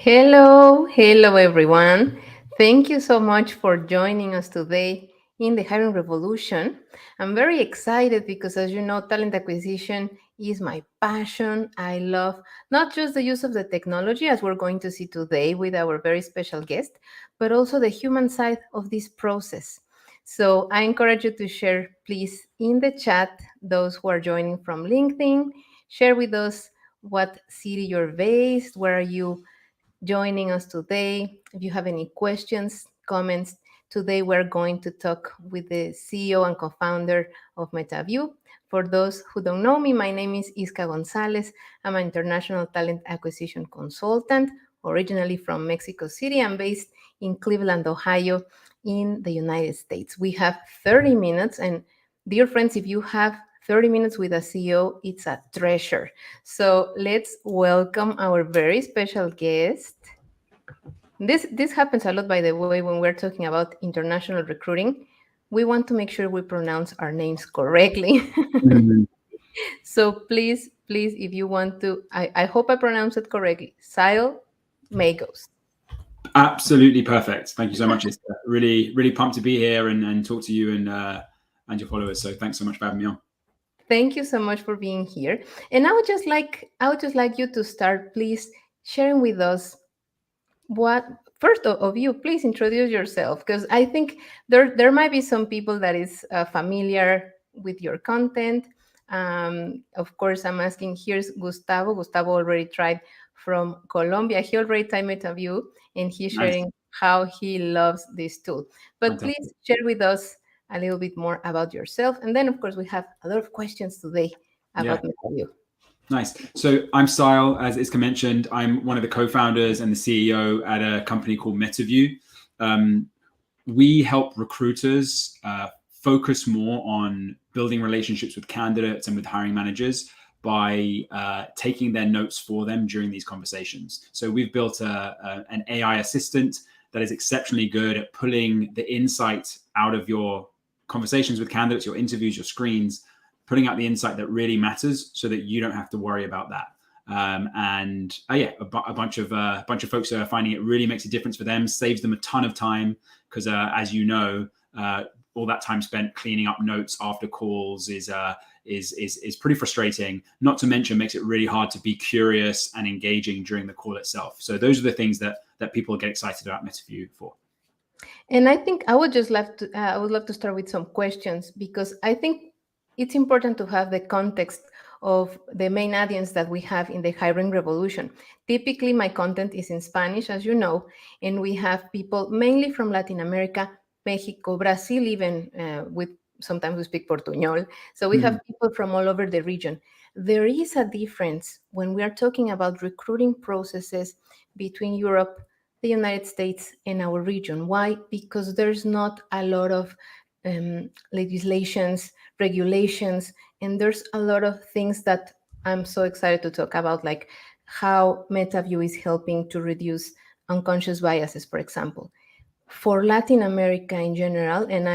Hello everyone. Thank you so much for joining us today in the Hiring Revolution. I'm very excited because, as you know, talent acquisition is my passion. I love not just the use of the technology, as we're going to see today with our very special guest, but also the human side of this process. So I encourage you to share, please, in the chat, those who are joining from LinkedIn, share with us what city you're based, where are you joining us today. If you have any questions, comments, today we're going to talk with the CEO and co-founder of Metaview. For those who don't know me, my name is Isca Gonzalez. I'm an international talent acquisition consultant, originally from Mexico City. I'm based in Cleveland, Ohio, in the United States. We have 30 minutes, and dear friends, if you have 30 minutes with a CEO, it's a treasure. So let's welcome our very special guest. This happens a lot, by the way, when we're talking about international recruiting. We want to make sure we pronounce our names correctly. Mhm. So please, if you want to, I hope I pronounce it correctly. Siadhal Magos. Absolutely perfect. Thank you so much. It's really, really pumped to be here and talk to you and your followers. So thanks so much for having me on. Thank you so much for being here. And I would just like you to start, please, sharing with us what first of you, please introduce yourself, because I think there might be some people that is familiar with your content. Of course, I'm asking, here's Gustavo already tried from Colombia. He already tried Metaview, and he's Nice. sharing how he loves this tool. But Fantastic. please share with us a little bit more about yourself, and then of course we have a lot of questions today Yeah. about Metaview. Nice. So I'm Siadhal, as Iska mentioned. I'm one of the co-founders and the CEO at a company called Metaview. We help recruiters focus more on building relationships with candidates and with hiring managers by taking their notes for them during these conversations. So we've built an AI assistant that is exceptionally good at pulling the insight out of your conversations with candidates, your interviews, your screens, putting out the insight that really matters so that you don't have to worry about that. A bunch of folks are finding it really makes a difference for them, saves them a ton of time because, as you know, all that time spent cleaning up notes after calls is pretty frustrating. Not to mention, makes it really hard to be curious and engaging during the call itself. So those are the things that people get excited about Metaview for. And I think I would love to start with some questions, because I think it's important to have the context of the main audience that we have in the hiring revolution. Typically, my content is in Spanish, as you know, and we have people mainly from Latin America, Mexico, Brazil, even with sometimes we speak Portuñol. So we have people from all over the region. There is a difference when we are talking about recruiting processes between Europe, the United States, and our region. Why? Because there's not a lot of legislations, regulations, and there's a lot of things that I'm so excited to talk about, like how Metaview is helping to reduce unconscious biases, for example. For Latin America in general, and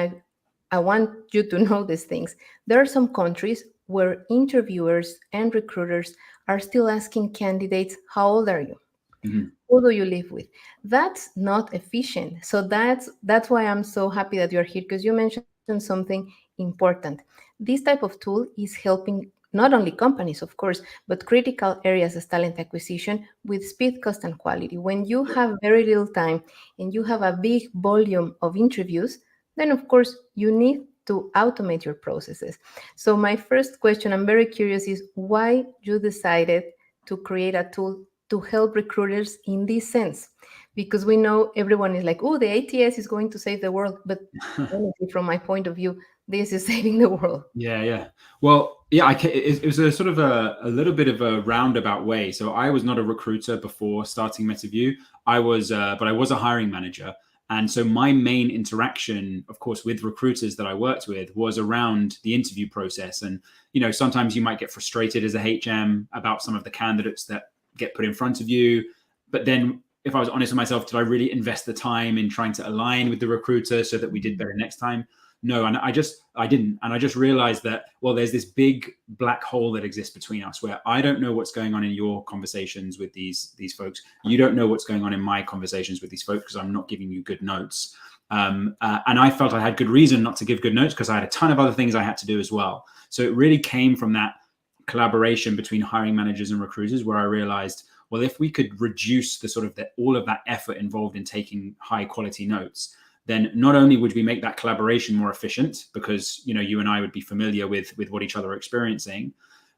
I want you to know these things, there are some countries where interviewers and recruiters are still asking candidates, how old are you? Mm-hmm. Who do you live with? That's not efficient. So that's why I'm so happy that you're here, because you mentioned something important. This type of tool is helping not only companies, of course, but critical areas as talent acquisition with speed, cost, and quality. When you have very little time and you have a big volume of interviews, then of course you need to automate your processes. So my first question, I'm very curious, is why you decided to create a tool to help recruiters in this sense? Because we know everyone is like, oh, the ATS is going to save the world. But honestly, from my point of view, this is saving the world. Yeah. Well, yeah, it was a sort of a little bit of a roundabout way. So I was not a recruiter before starting Metaview. But I was a hiring manager. And so my main interaction, of course, with recruiters that I worked with was around the interview process. And, sometimes you might get frustrated as a HM about some of the candidates that get put in front of you. But then if I was honest with myself, did I really invest the time in trying to align with the recruiter so that we did better next time? No, and I didn't. And I just realized that, well, there's this big black hole that exists between us where I don't know what's going on in your conversations with these folks. You don't know what's going on in my conversations with these folks because I'm not giving you good notes. And I felt I had good reason not to give good notes because I had a ton of other things I had to do as well. So it really came from that collaboration between hiring managers and recruiters where I realized, well, if we could reduce the sort of all of that effort involved in taking high quality notes, then not only would we make that collaboration more efficient because, you and I would be familiar with what each other are experiencing,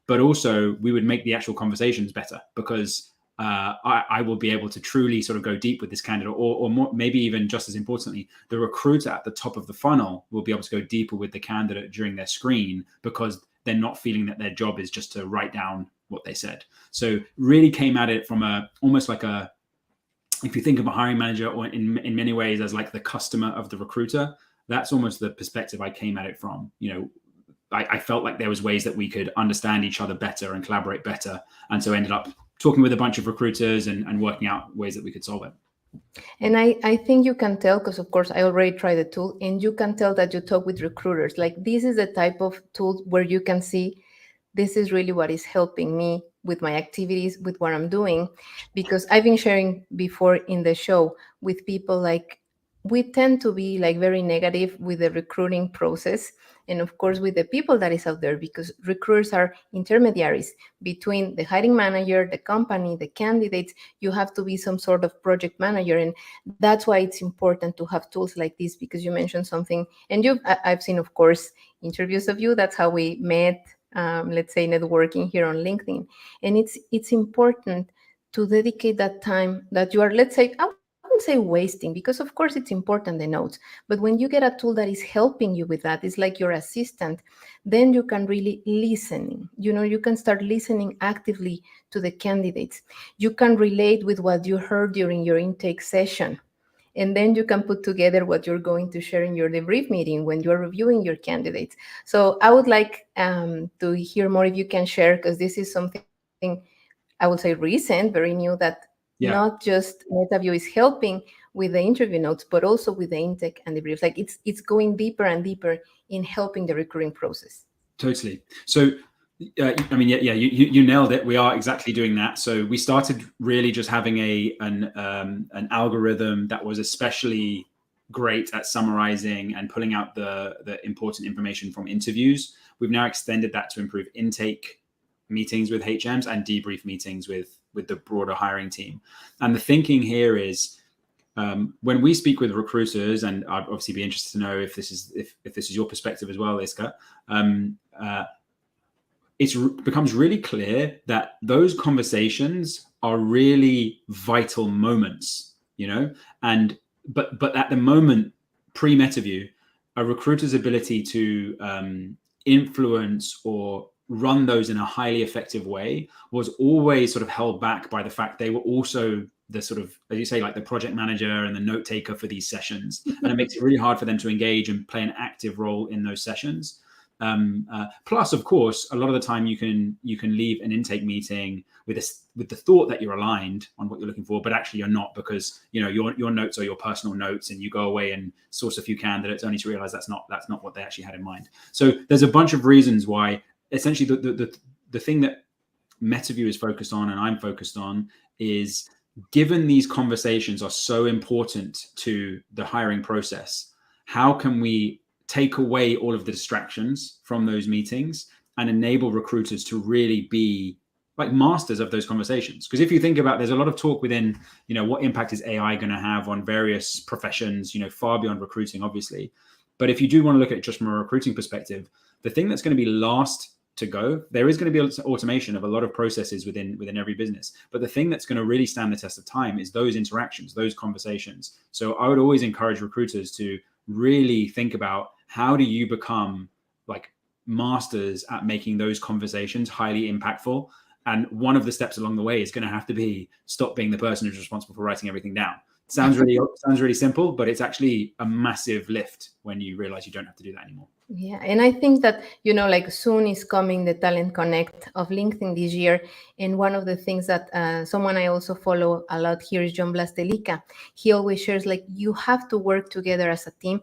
but also we would make the actual conversations better because I will be able to truly sort of go deep with this candidate or more, maybe even just as importantly, the recruiter at the top of the funnel will be able to go deeper with the candidate during their screen because they're not feeling that their job is just to write down what they said. So really came at it from almost like if you think of a hiring manager or in many ways as like the customer of the recruiter, that's almost the perspective I came at it from. I felt like there was ways that we could understand each other better and collaborate better. And so ended up talking with a bunch of recruiters and working out ways that we could solve it. And I think you can tell, because of course I already tried the tool, and you can tell that you talk with recruiters. Like this is the type of tool where you can see this is really what is helping me with my activities, with what I'm doing. Because I've been sharing before in the show with people, like we tend to be like very negative with the recruiting process. And of course, with the people that is out there, because recruiters are intermediaries between the hiring manager, the company, the candidates. You have to be some sort of project manager. And that's why it's important to have tools like this, because you mentioned something, and I've seen, of course, interviews of you. That's how we met, let's say, networking here on LinkedIn. And it's important to dedicate that time that you are, let's say, I wouldn't say wasting, because of course it's important, the notes, but when you get a tool that is helping you with that, it's like your assistant, then you can really listen. You can start listening actively to the candidates. You can relate with what you heard during your intake session. And then you can put together what you're going to share in your debrief meeting when you're reviewing your candidates. So I would like to hear more if you can share, because this is something I would say recent, very new, that not just Metaview is helping with the interview notes, but also with the intake and debriefs. Like it's going deeper and deeper in helping the recruiting process. Totally. So you nailed it. We are exactly doing that. So we started really just having an algorithm that was especially great at summarizing and pulling out the important information from interviews. We've now extended that to improve intake meetings with HMs and debrief meetings with the broader hiring team. And the thinking here is, when we speak with recruiters, and I'd obviously be interested to know if this is your perspective as well, Iska, it becomes really clear that those conversations are really vital moments, but at the moment, pre-Metaview, a recruiter's ability to influence or run those in a highly effective way was always sort of held back by the fact they were also the sort of, as you say, like the project manager and the note taker for these sessions. And it makes it really hard for them to engage and play an active role in those sessions. Plus, of course, a lot of the time you can leave an intake meeting with the thought that you're aligned on what you're looking for, but actually you're not, because your notes are your personal notes, and you go away and source a few candidates only to realize that's not what they actually had in mind. So there's a bunch of reasons why essentially the thing that Metaview is focused on and I'm focused on is, given these conversations are so important to the hiring process, how can we take away all of the distractions from those meetings and enable recruiters to really be like masters of those conversations. Because if you think about, there's a lot of talk within, what impact is AI going to have on various professions, far beyond recruiting, obviously. But if you do want to look at it just from a recruiting perspective, the thing that's going to be last to go, there is going to be automation of a lot of processes within every business. But the thing that's going to really stand the test of time is those interactions, those conversations. So I would always encourage recruiters to really think about, how do you become like masters at making those conversations highly impactful? And one of the steps along the way is going to have to be stop being the person who's responsible for writing everything down. Sounds really simple, but it's actually a massive lift when you realize you don't have to do that anymore. Yeah, and I think that, like soon is coming the Talent Connect of LinkedIn this year. And one of the things that someone I also follow a lot here is John Blastelica. He always shares, like, you have to work together as a team.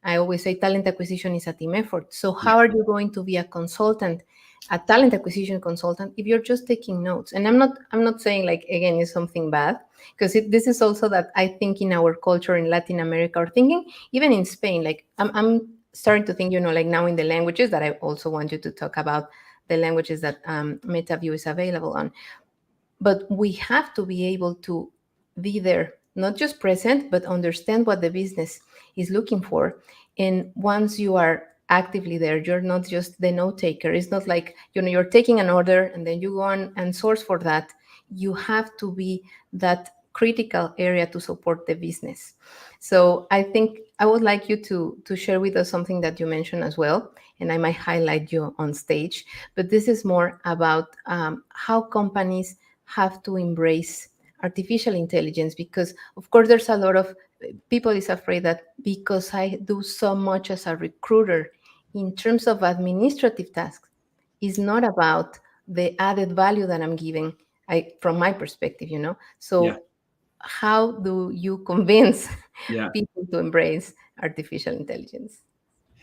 I always say talent acquisition is a team effort. So how are you going to be a consultant, a talent acquisition consultant, if you're just taking notes? And I'm not saying, like, again, it's something bad, because this is also that I think in our culture in Latin America, or thinking even in Spain, like I'm starting to think, like now in the languages that I also want you to talk about, the languages that Metaview is available on. But we have to be able to be there, not just present, but understand what the business is looking for. And once you are actively there, you're not just the note taker. It's not like, you're taking an order and then you go on and source for that. You have to be that critical area to support the business. So I think I would like you to share with us something that you mentioned as well, and I might highlight you on stage. But this is more about how companies have to embrace artificial intelligence, because of course there's a lot of people is afraid that because I do so much as a recruiter in terms of administrative tasks, is not about the added value that I'm giving, from my perspective. So how do you convince people to embrace artificial intelligence?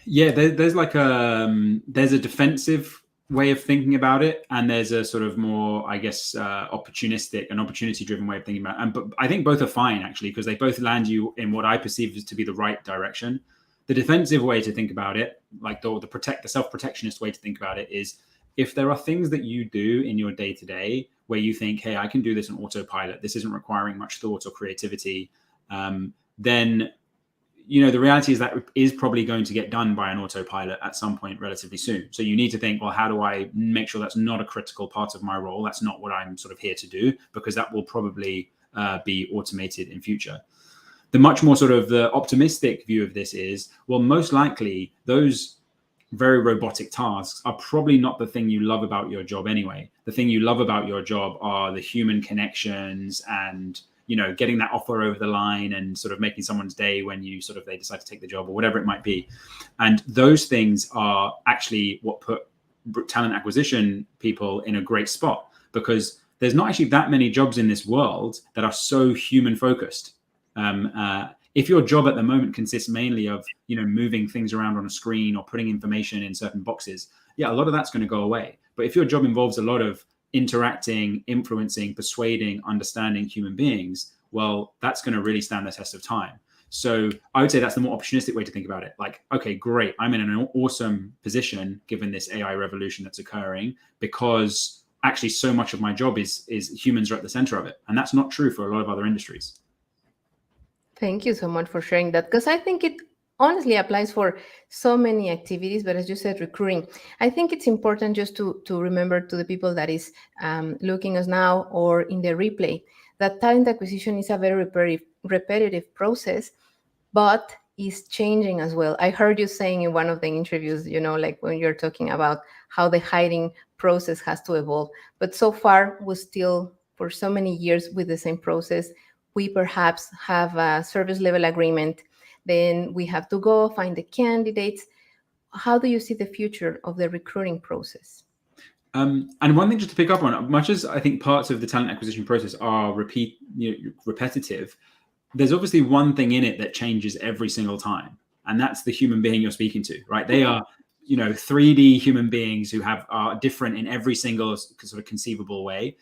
Yeah, there's like there's a defensive way of thinking about it, and there's a sort of more, I guess, opportunistic and opportunity-driven way of thinking about it. But I think both are fine, actually, because they both land you in what I perceive as to be the right direction. The defensive way to think about it, like the self-protectionist way to think about it, is if there are things that you do in your day-to-day where you think, hey, I can do this on autopilot, this isn't requiring much thought or creativity, then the reality is that is probably going to get done by an autopilot at some point relatively soon. So you need to think, well, how do I make sure that's not a critical part of my role? That's not what I'm sort of here to do, because that will probably be automated in future. The much more sort of the optimistic view of this is, well, most likely those very robotic tasks are probably not the thing you love about your job anyway. The thing you love about your job are the human connections and getting that offer over the line and sort of making someone's day when they decide to take the job or whatever it might be. And those things are actually what put talent acquisition people in a great spot, because there's not actually that many jobs in this world that are so human focused. If your job at the moment consists mainly of, moving things around on a screen or putting information in certain boxes, a lot of that's going to go away. But if your job involves a lot of interacting, influencing, persuading, understanding human beings, well, that's going to really stand the test of time. So I would say that's the more opportunistic way to think about it. Like, okay, great, I'm in an awesome position given this AI revolution that's occurring, because actually so much of my job is humans are at the center of it. And that's not true for a lot of other industries. Thank you so much for sharing that, because I think it honestly applies for so many activities. But as you said, recruiting, I think it's important just to remember to the people that is looking us now or in the replay, that talent acquisition is a very repetitive process, but is changing as well. I heard you saying in one of the interviews, like when you're talking about how the hiring process has to evolve. But so far, we're still for so many years with the same process. We perhaps have a service level agreement. Then we have to go find the candidates. How do you see the future of the recruiting process? And one thing just to pick up on, much as I think parts of the talent acquisition process are repetitive, there's obviously one thing in it that changes every single time. And that's the human being you're speaking to, right? They are 3D human beings who are different in every single sort of conceivable way,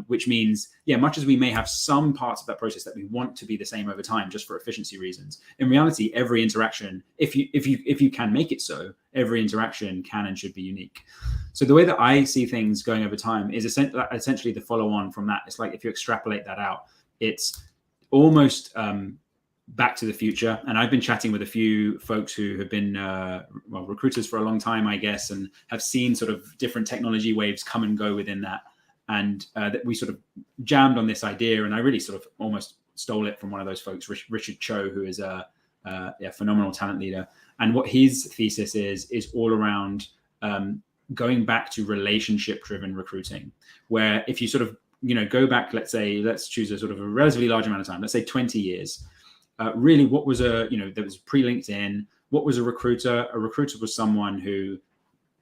which means, much as we may have some parts of that process that we want to be the same over time, just for efficiency reasons, in reality, every interaction, if you can make it so, every interaction can and should be unique. So the way that I see things going over time is essentially the follow on from that. It's like, if you extrapolate that out, it's almost Back to the Future. And I've been chatting with a few folks who have been recruiters for a long time, I guess, and have seen sort of different technology waves come and go within that. And that we sort of jammed on this idea, and I really sort of almost stole it from one of those folks, Richard Cho, who is a phenomenal talent leader. And what his thesis is all around going back to relationship-driven recruiting, where if you sort of go back, let's choose a sort of a relatively large amount of time, let's say 20 years. Really, what was there was pre-LinkedIn. What was a recruiter? A recruiter was someone who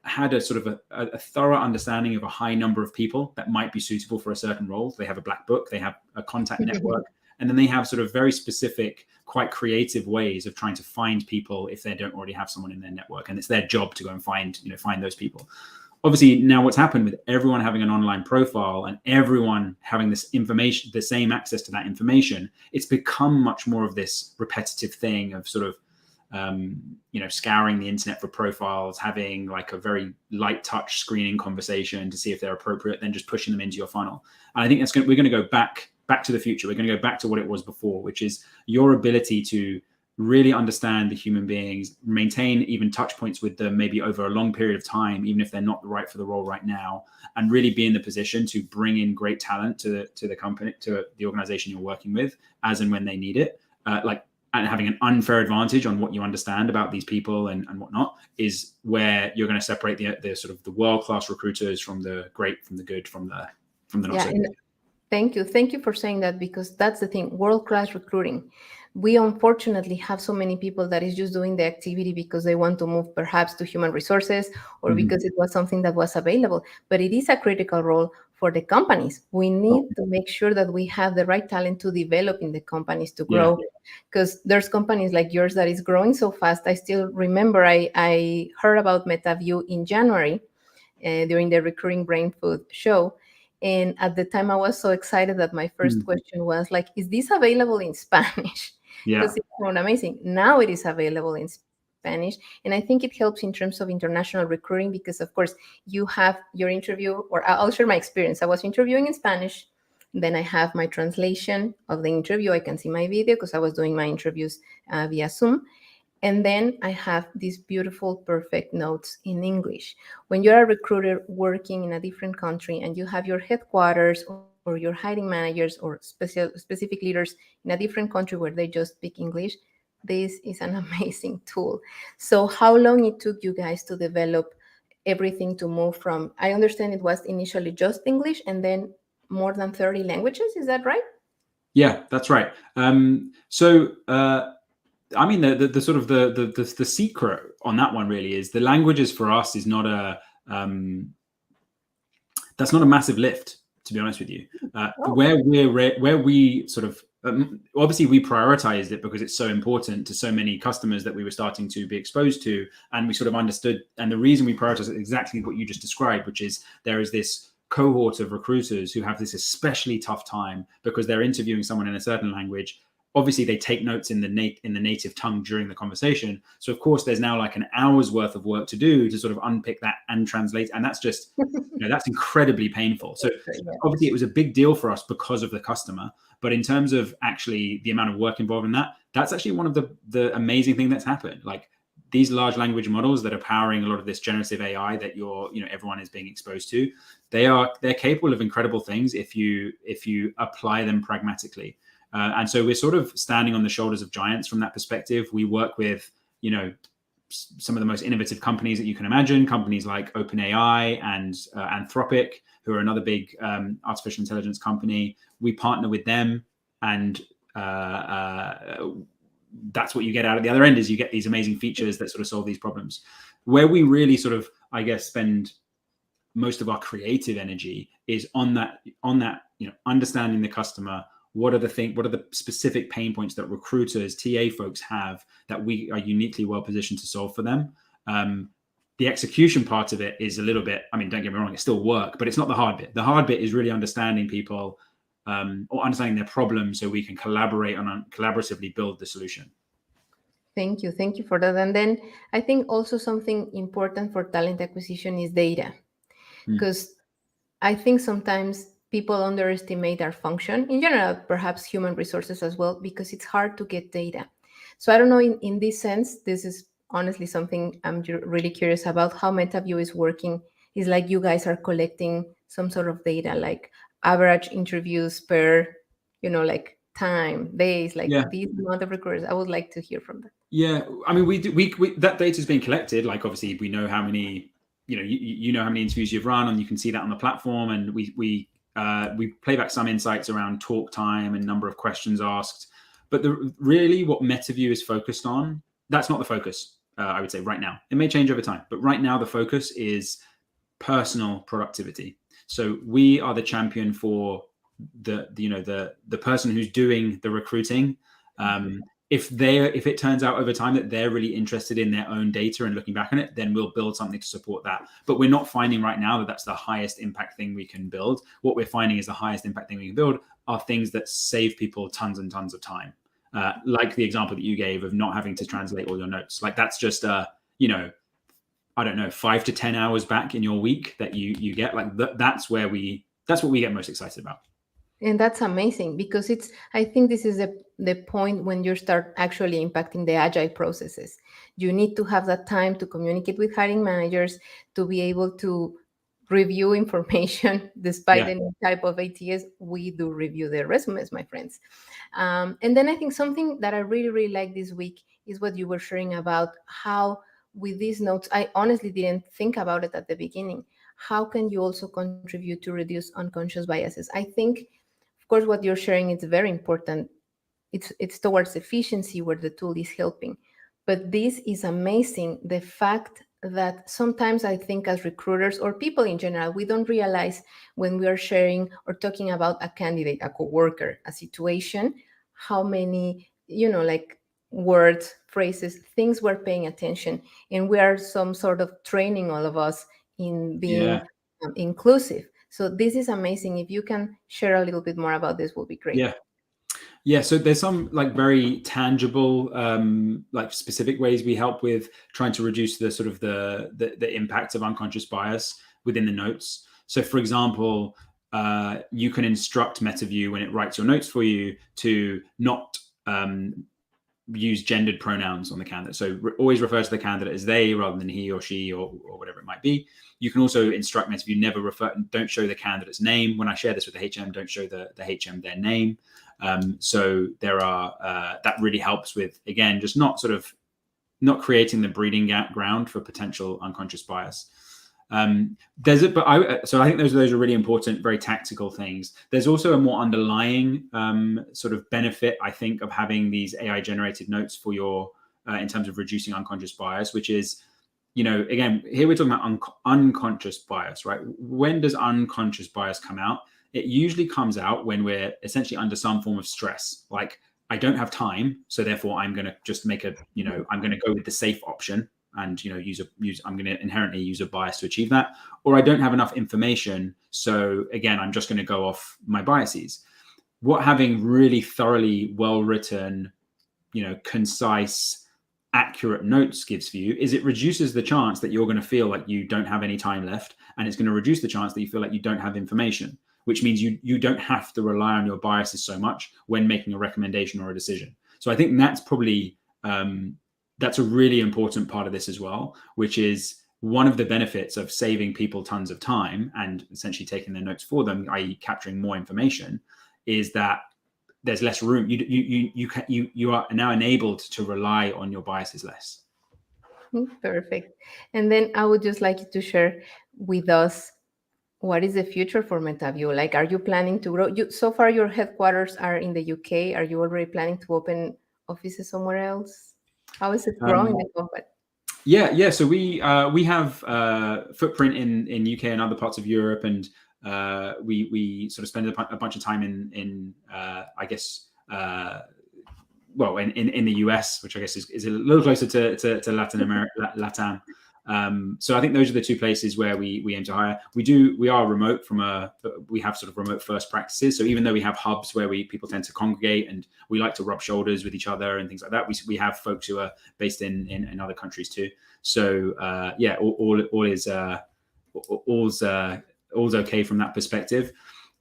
had a sort of a thorough understanding of a high number of people that might be suitable for a certain role. They have a black book, they have a contact network, and then they have sort of very specific, quite creative ways of trying to find people if they don't already have someone in their network. And it's their job to go and find those people. Obviously, now what's happened with everyone having an online profile and everyone having this information, the same access to that information, it's become much more of this repetitive thing of sort of, scouring the internet for profiles, having like a very light touch screening conversation to see if they're appropriate, then just pushing them into your funnel. And I think we're going to go back to the future. We're going to go back to what it was before, which is your ability to really understand the human beings, maintain even touch points with them, maybe over a long period of time, even if they're not right for the role right now, and really be in the position to bring in great talent to the company, to the organization you're working with, as and when they need it. And having an unfair advantage on what you understand about these people and whatnot is where you're going to separate the sort of the world-class recruiters from the great, from the good, from the not so good. Thank you for saying that, because that's the thing, world-class recruiting. We unfortunately have so many people that is just doing the activity because they want to move perhaps to human resources, or because it was something that was available. But it is a critical role for the companies. We need to make sure that we have the right talent to develop in the companies to grow, because there's companies like yours that is growing so fast. I still remember I heard about Metaview in January during the Recruiting Brain Food show. And at the time, I was so excited that my first question was like, is this available in Spanish? Because it sounded amazing. Now it is available in Spanish. And I think it helps in terms of international recruiting, because, of course, you have your interview, or I'll share my experience. I was interviewing in Spanish. Then I have my translation of the interview. I can see my video because I was doing my interviews via Zoom. And then I have these beautiful, perfect notes in English. When you're a recruiter working in a different country and you have your headquarters or your hiring managers or specific leaders in a different country where they just speak English, this is an amazing tool. So how long it took you guys to develop everything to move from, I understand it was initially just English and then more than 30 languages, is that right? Yeah, that's right. I mean, the sort of the secret on that one really is the languages for us is not that's not a massive lift, to be honest with you. Where we sort of obviously we prioritized it because it's so important to so many customers that we were starting to be exposed to, and we sort of understood. And the reason we prioritized it exactly what you just described, which is there is this cohort of recruiters who have this especially tough time because they're interviewing someone in a certain language. Obviously, they take notes in the native tongue during the conversation. So, of course, there's now like an hour's worth of work to do to sort of unpick that and translate. And that's just, that's incredibly painful. So, obviously, it was a big deal for us because of the customer. But in terms of actually the amount of work involved in that, that's actually one of the amazing things that's happened. Like these large language models that are powering a lot of this generative AI that everyone is being exposed to, they're capable of incredible things if you apply them pragmatically. And so we're sort of standing on the shoulders of giants from that perspective. We work with, some of the most innovative companies that you can imagine, companies like OpenAI and Anthropic, who are another big artificial intelligence company. We partner with them, and that's what you get out at the other end, is you get these amazing features that sort of solve these problems. Where we really sort of, I guess, spend most of our creative energy is on that, understanding the customer. What are the specific pain points that recruiters, TA folks have that we are uniquely well positioned to solve for them? The execution part of it is a little bit, I mean, don't get me wrong, it's still work, but it's not the hard bit. The hard bit is really understanding people or understanding their problems so we can collaboratively build the solution. Thank you. Thank you for that. And then I think also something important for talent acquisition is data, because I think sometimes people underestimate our function in general, perhaps human resources as well, because it's hard to get data. So I don't know, in this sense, this is honestly something I'm really curious about how Metaview is working. Is like you guys are collecting some sort of data, like average interviews per, like time, days, like Yeah. these amount of recruiters. I would like to hear from that. Yeah, I mean, we that data is being collected. Like, obviously, we know how many, you know how many interviews you've run, and you can see that on the platform. And we play back some insights around talk time and number of questions asked. But really, what Metaview is focused on, that's not the focus. I would say right now. It may change over time, but right now the focus is personal productivity. So we are the champion for the person who's doing the recruiting. If it turns out over time that they're really interested in their own data and looking back on it, then we'll build something to support that. But we're not finding right now that that's the highest impact thing we can build. What we're finding is the highest impact thing we can build are things that save people tons and tons of time. Like the example that you gave of not having to translate all your notes. Like, that's just I don't know, 5 to 10 hours back in your week that you get. Like that's what we get most excited about. And that's amazing, because I think this is the point when you start actually impacting the agile processes. You need to have that time to communicate with hiring managers, to be able to review information. Despite any type of ATS, we do review their resumes, my friends. And then I think something that I really, really like this week is what you were sharing about how with these notes, I honestly didn't think about it at the beginning. How can you also contribute to reduce unconscious biases? I think, of course, what you're sharing is very important. It's towards efficiency where the tool is helping. But this is amazing. The fact that sometimes I think as recruiters or people in general, we don't realize when we are sharing or talking about a candidate, a coworker, a situation, how many, like words, phrases, things we're paying attention. And we are some sort of training all of us in being inclusive. So this is amazing. If you can share a little bit more about this, will be great. Yeah, so there's some like very tangible, like specific ways we help with trying to reduce the sort of the impact of unconscious bias within the notes. So, for example, you can instruct Metaview when it writes your notes for you to not use gendered pronouns on the candidate. So always refer to the candidate as they rather than he or she or whatever it might be. You can also instruct Metaview don't show the candidate's name. When I share this with the HM, don't show the HM their name. So there are that really helps with, again, just not creating the breeding ground for potential unconscious bias. So I think those are really important, very tactical things. There's also a more underlying sort of benefit, I think, of having these AI generated notes for your in terms of reducing unconscious bias, which is, again, here we're talking about unconscious bias, right? When does unconscious bias come out? It usually comes out when we're essentially under some form of stress. Like, I don't have time, so therefore I'm going to just I'm going to go with the safe option and, I'm going to inherently use a bias to achieve that. Or I don't have enough information, so again, I'm just going to go off my biases. What having really thoroughly well-written, concise, accurate notes gives for you is it reduces the chance that you're going to feel like you don't have any time left, and it's going to reduce the chance that you feel like you don't have information, which means you don't have to rely on your biases so much when making a recommendation or a decision. So I think that's probably that's a really important part of this as well, which is one of the benefits of saving people tons of time and essentially taking their notes for them, i.e. capturing more information, is that there's less room. You are now enabled to rely on your biases less. Perfect. And then I would just like you to share with us, what is the future for Metaview? Like, are you planning to grow? So far, your headquarters are in the UK. Are you already planning to open offices somewhere else? How is it growing, the company? Yeah. So we have footprint in UK and other parts of Europe, and we sort of spend a bunch of time in I guess in the US, which I guess is a little closer to Latin America, LATAM. So I think those are the two places where we aim to hire. We are remote we have sort of remote first practices. So even though we have hubs where people tend to congregate and we like to rub shoulders with each other and things like that, we have folks who are based in other countries too. So yeah, all's okay from that perspective.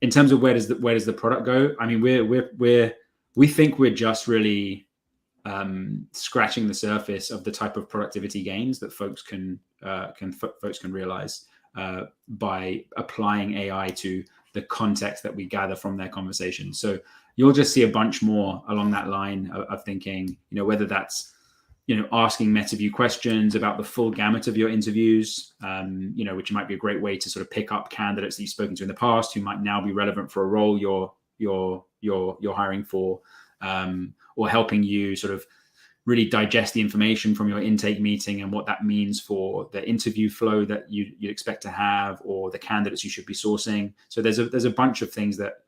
In terms of where does the product go? I mean, we think we're just really scratching the surface of the type of productivity gains that folks can realize by applying AI to the context that we gather from their conversation. So you'll just see a bunch more along that line of thinking, whether that's, asking Metaview questions about the full gamut of your interviews, which might be a great way to sort of pick up candidates that you've spoken to in the past who might now be relevant for a role you're hiring for, or helping you sort of really digest the information from your intake meeting and what that means for the interview flow that you'd expect to have, or the candidates you should be sourcing. So there's a bunch of things that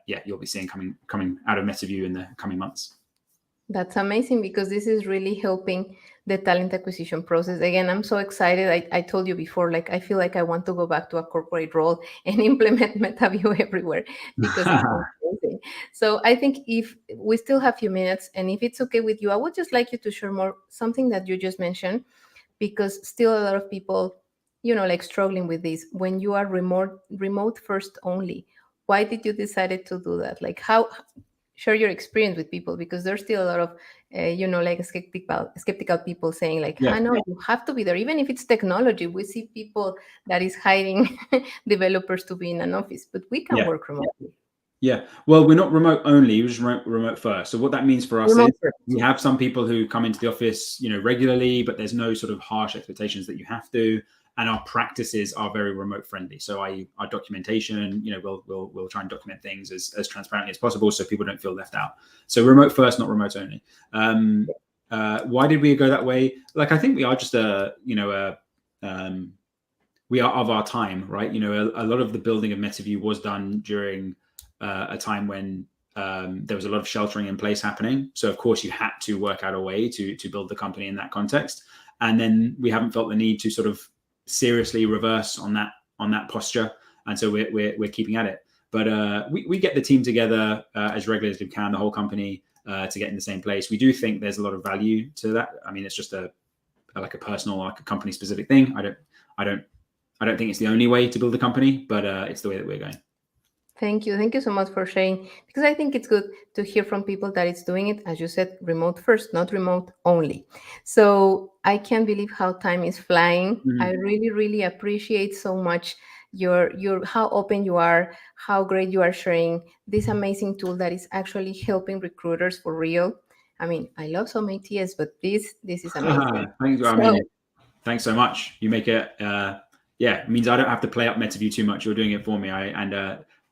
you'll be seeing coming out of Metaview in the coming months. That's amazing, because this is really helping the talent acquisition process. Again, I'm so excited. I told you before, like, I feel like I want to go back to a corporate role and implement Metaview everywhere, because it's amazing. So I think if we still have a few minutes, and if it's okay with you, I would just like you to share more something that you just mentioned, because still a lot of people, like struggling with this. When you are remote first only, why did you decide to do that? Like, how? Share your experience with people, because there's still a lot of like skeptical people saying like, Yeah. no, you have to be there, even if it's technology. We see people that is hiring developers to be in an office, but we can work remotely. Yeah, well, we're not remote only, we're just remote first. So what that means for us is we have some people who come into the office, regularly, but there's no sort of harsh expectations that you have to. And our practices are very remote friendly. So our documentation, we'll try and document things as transparently as possible so people don't feel left out. So remote first, not remote only. Why did we go that way? Like, I think we are just we are of our time, right? A lot of the building of Metaview was done during a time when there was a lot of sheltering in place happening. So of course you had to work out a way to build the company in that context. And then we haven't felt the need to sort of seriously reverse on that posture, and so we're keeping at it. But we get the team together as regularly as we can, the whole company, to get in the same place. We do think there's a lot of value to that. I mean, it's just a personal, like a company specific thing. I don't think it's the only way to build a company, but it's the way that we're going. Thank you so much for sharing, because I think it's good to hear from people that it's doing it, as you said, remote first, not remote only. So I can't believe how time is flying. Mm-hmm. I really appreciate so much your how open you are, how great you are sharing this amazing tool that is actually helping recruiters for real. I mean, I love some ATS, but this is amazing. Thanks so much. You make it it means I don't have to play up Metaview too much. You're doing it for me.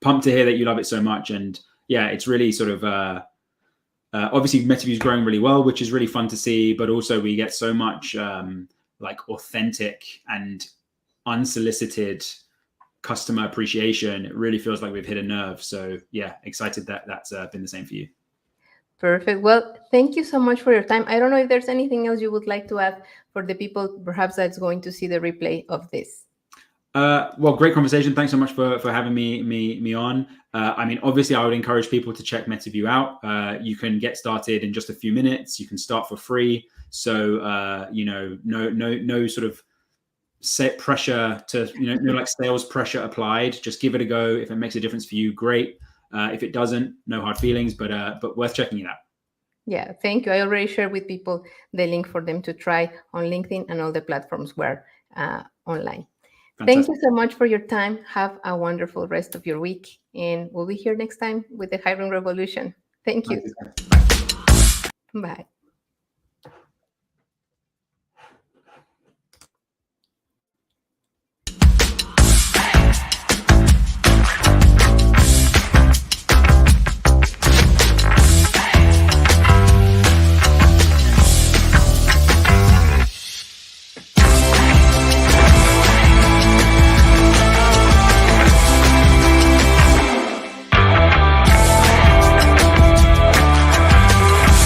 Pumped to hear that you love it so much. And yeah, it's really sort of obviously Metaview is growing really well, which is really fun to see, but also we get so much like authentic and unsolicited customer appreciation. It really feels like we've hit a nerve. So yeah, excited that that's been the same for you. Perfect. Well, thank you so much for your time. I don't know if there's anything else you would like to add for the people perhaps that's going to see the replay of this. Well, great conversation. Thanks so much for having me on. I mean, obviously, I would encourage people to check Metaview out. You can get started in just a few minutes. You can start for free. So, no sort of set pressure to, no like sales pressure applied. Just give it a go. If it makes a difference for you, great. If it doesn't, no hard feelings, but worth checking it out. Yeah, thank you. I already shared with people the link for them to try on LinkedIn and all the platforms where online. Fantastic. Thank you so much for your time. Have a wonderful rest of your week. And we'll be here next time with the Hiring Revolution. Thank you. Bye.